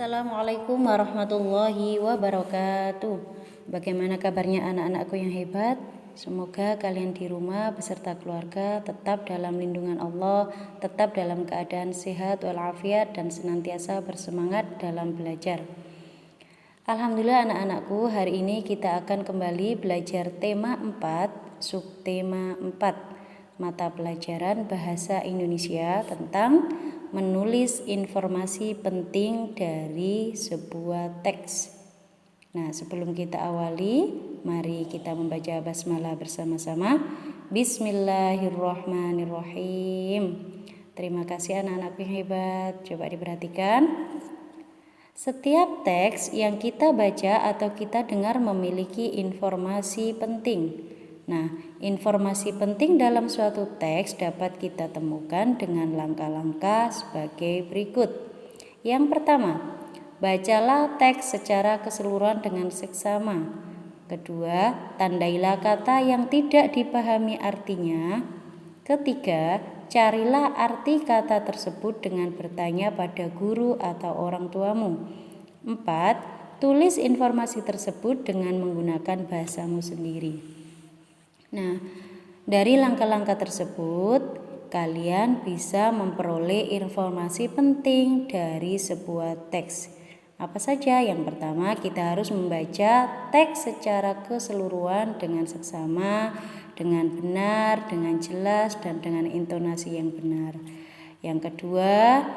Assalamualaikum warahmatullahi wabarakatuh. Bagaimana kabarnya anak-anakku yang hebat? Semoga kalian di rumah beserta keluarga tetap dalam lindungan Allah, tetap dalam keadaan sehat walafiat dan senantiasa bersemangat dalam belajar. Alhamdulillah anak-anakku, hari ini kita akan kembali belajar tema 4, subtema 4, mata pelajaran Bahasa Indonesia tentang menulis informasi penting dari sebuah teks. Nah, sebelum kita awali, mari kita membaca basmalah bersama-sama. Bismillahirrahmanirrahim. Terima kasih anak-anak yang hebat. Coba diperhatikan. Setiap teks yang kita baca atau kita dengar memiliki informasi penting. Nah, informasi penting dalam suatu teks dapat kita temukan dengan langkah-langkah sebagai berikut. Yang pertama, bacalah teks secara keseluruhan dengan seksama. Kedua, tandailah kata yang tidak dipahami artinya. Ketiga, carilah arti kata tersebut dengan bertanya pada guru atau orang tuamu. 4, tulis informasi tersebut dengan menggunakan bahasamu sendiri. Nah, dari langkah-langkah tersebut, kalian bisa memperoleh informasi penting dari sebuah teks. Apa saja? Yang pertama, kita harus membaca teks secara keseluruhan dengan seksama, dengan benar, dengan jelas, dan dengan intonasi yang benar. Yang kedua,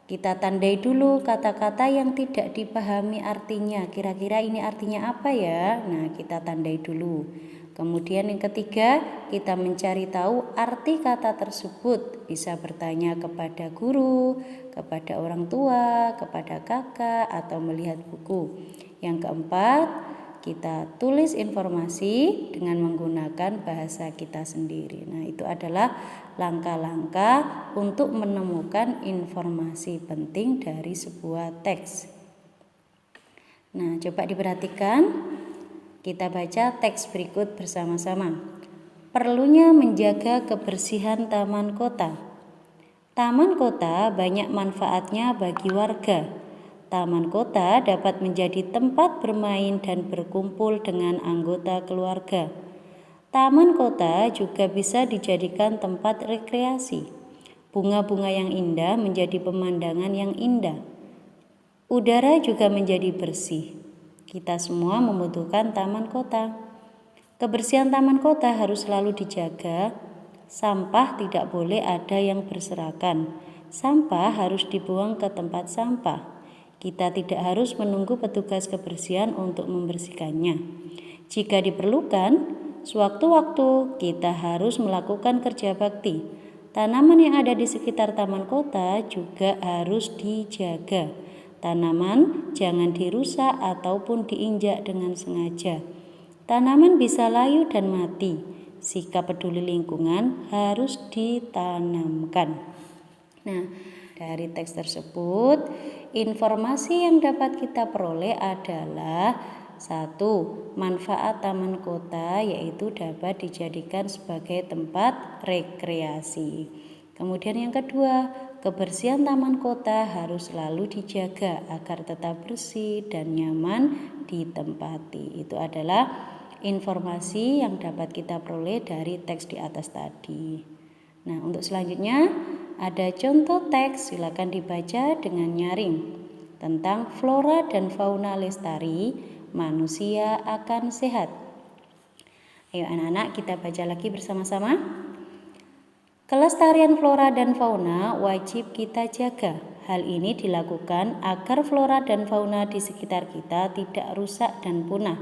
kita tandai dulu kata-kata yang tidak dipahami artinya. Kira-kira ini artinya apa ya? Nah, kita tandai dulu. Kemudian yang ketiga, kita mencari tahu arti kata tersebut. Bisa bertanya kepada guru, kepada orang tua, kepada kakak, atau melihat buku. Yang keempat, kita tulis informasi dengan menggunakan bahasa kita sendiri. Nah, itu adalah langkah-langkah untuk menemukan informasi penting dari sebuah teks. Nah, coba diperhatikan. Kita baca teks berikut bersama-sama. Perlunya menjaga kebersihan taman kota. Taman kota banyak manfaatnya bagi warga. Taman kota dapat menjadi tempat bermain dan berkumpul dengan anggota keluarga. Taman kota juga bisa dijadikan tempat rekreasi. Bunga-bunga yang indah menjadi pemandangan yang indah. Udara juga menjadi bersih. Kita semua membutuhkan taman kota. Kebersihan taman kota harus selalu dijaga. Sampah tidak boleh ada yang berserakan. Sampah harus dibuang ke tempat sampah. Kita tidak harus menunggu petugas kebersihan untuk membersihkannya. Jika diperlukan, sewaktu-waktu kita harus melakukan kerja bakti. Tanaman yang ada di sekitar taman kota juga harus dijaga. Tanaman jangan dirusak ataupun diinjak dengan sengaja. Tanaman bisa layu dan mati. Sikap peduli lingkungan harus ditanamkan. Nah, dari teks tersebut, informasi yang dapat kita peroleh adalah 1. Manfaat taman kota yaitu dapat dijadikan sebagai tempat rekreasi. Kemudian yang kedua, kebersihan taman kota harus selalu dijaga agar tetap bersih dan nyaman ditempati. Itu adalah informasi yang dapat kita peroleh dari teks di atas tadi. Nah, untuk selanjutnya ada contoh teks, silakan dibaca dengan nyaring. Tentang flora dan fauna lestari, manusia akan sehat. Ayo anak-anak, kita baca lagi bersama-sama. Kelestarian flora dan fauna wajib kita jaga. Hal ini dilakukan agar flora dan fauna di sekitar kita tidak rusak dan punah.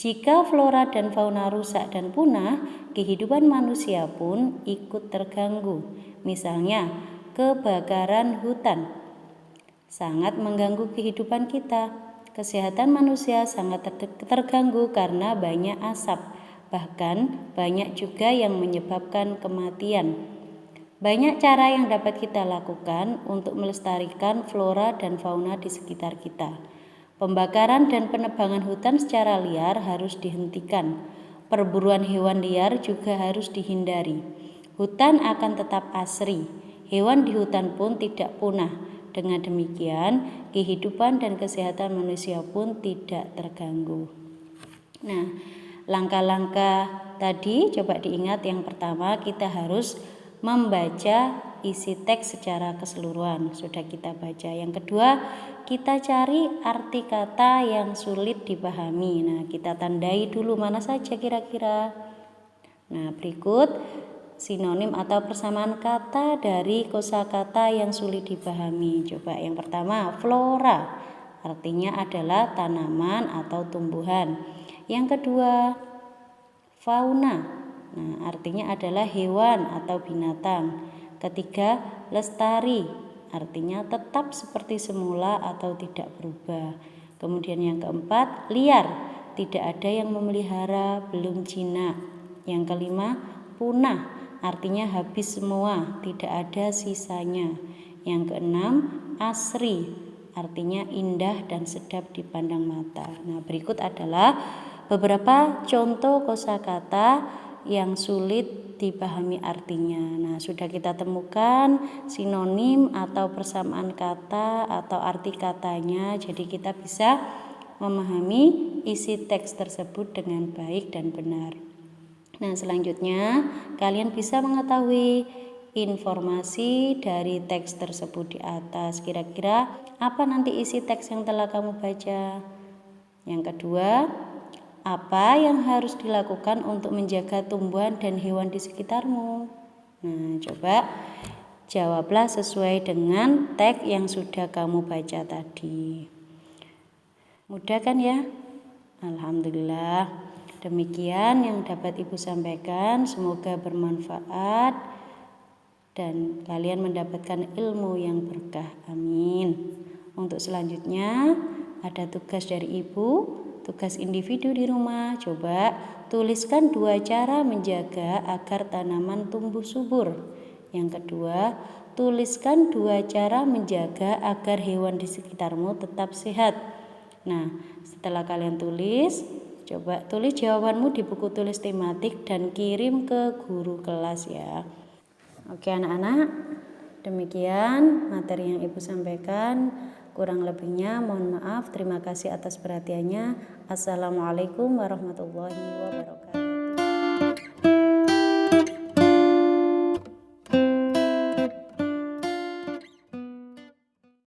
Jika flora dan fauna rusak dan punah, kehidupan manusia pun ikut terganggu. Misalnya, kebakaran hutan sangat mengganggu kehidupan kita. Kesehatan manusia sangat terganggu karena banyak asap. Bahkan banyak juga yang menyebabkan kematian. Banyak cara yang dapat kita lakukan untuk melestarikan flora dan fauna di sekitar kita. Pembakaran dan penebangan hutan secara liar harus dihentikan. Perburuan hewan liar juga harus dihindari. Hutan akan tetap asri. Hewan di hutan pun tidak punah. Dengan demikian, kehidupan dan kesehatan manusia pun tidak terganggu. Nah, langkah-langkah tadi coba diingat. Yang pertama, kita harus membaca isi teks secara keseluruhan. Sudah kita baca. Yang kedua, kita cari arti kata yang sulit dipahami. Nah, kita tandai dulu mana saja kira-kira. Nah, berikut sinonim atau persamaan kata dari kosakata yang sulit dipahami. Coba yang pertama, flora. Artinya adalah tanaman atau tumbuhan. Yang kedua, fauna. Nah, artinya adalah hewan atau binatang. Ketiga, lestari. Artinya tetap seperti semula atau tidak berubah. Kemudian yang keempat, liar. Tidak ada yang memelihara, belum jinak. Yang kelima, punah. Artinya habis semua, tidak ada sisanya. Yang keenam, asri. Artinya indah dan sedap dipandang mata. Nah, berikut adalah beberapa contoh kosakata yang sulit dipahami artinya. Nah, sudah kita temukan sinonim atau persamaan kata atau arti katanya. Jadi kita bisa memahami isi teks tersebut dengan baik dan benar. Nah, selanjutnya kalian bisa mengetahui informasi dari teks tersebut di atas. Kira-kira apa nanti isi teks yang telah kamu baca? Yang kedua, apa yang harus dilakukan untuk menjaga tumbuhan dan hewan di sekitarmu? Nah, coba jawablah sesuai dengan teks yang sudah kamu baca tadi. Mudah kan ya? Alhamdulillah. Demikian yang dapat Ibu sampaikan, semoga bermanfaat dan kalian mendapatkan ilmu yang berkah. Amin. Untuk selanjutnya ada tugas dari Ibu, tugas individu di rumah. Coba tuliskan 2 cara menjaga agar tanaman tumbuh subur. Yang kedua, tuliskan 2 cara menjaga agar hewan di sekitarmu tetap sehat. Nah, setelah kalian tulis, coba tulis jawabanmu di buku tulis tematik dan kirim ke guru kelas ya. Oke anak-anak, demikian materi yang Ibu sampaikan. Kurang lebihnya mohon maaf. Terima kasih atas perhatiannya. Assalamualaikum warahmatullahi wabarakatuh.